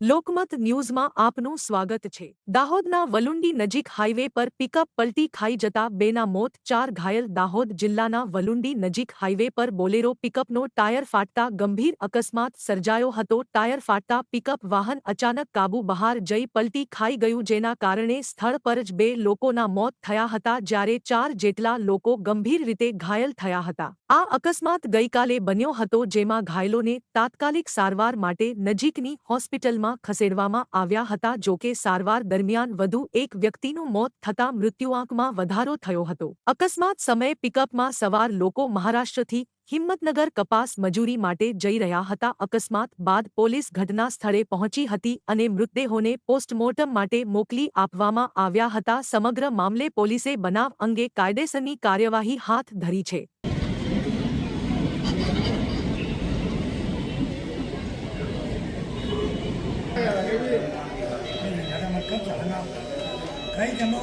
લોકમત ન્યૂઝમાં આપનું સ્વાગત છે। દાહોદના વલુંડી નજીક હાઈવે પર પિકઅપ પલટી ખાઈ જતા બેના મોત, 4 ઘાયલ। દાહોદ જિલ્લાના વલુંડી નજીક હાઈવે પર બોલેરો પિકઅપનો ટાયર ફાટતા ગંભીર અકસ્માત સર્જાયો હતો। ટાયર ફાટતા પિકઅપ વાહન અચાનક કાબુ બહાર જઈ પલટી ખાઈ ગયું, જેના કારણે સ્થળ પર જ 2 લોકોના મોત થયા હતા, જ્યારે 4 જેટલા લોકો ગંભીર રીતે ઘાયલ થયા હતા। આ અકસ્માત ગઈકાલે બન્યો હતો, જેમાં ઘાયલોને તાત્કાલિક સારવાર માટે નજીકની હોસ્પિટલમાં ખસેડવામાં આવ્યા હતા। જોકે સારવાર દરમિયાન વધુ એક વ્યક્તિનું મોત થતાં મૃત્યુઆંકમાં વધારો થયો હતો। અકસ્માત સમયે પિકઅપમાં સવાર લોકો મહારાષ્ટ્રથી હિંમતનગર કપાસ મજૂરી માટે જઈ રહ્યા હતા। અકસ્માત બાદ પોલીસ ઘટના સ્થળે પહોંચી હતી અને મૃતદેહોને પોસ્ટમોર્ટમ માટે મોકલી આપવામાં આવ્યા હતા। સમગ્ર મામલે પોલીસે બનાવ અંગે કાયદેસરની કાર્યવાહી હાથ ધરી છે। કઈ જમો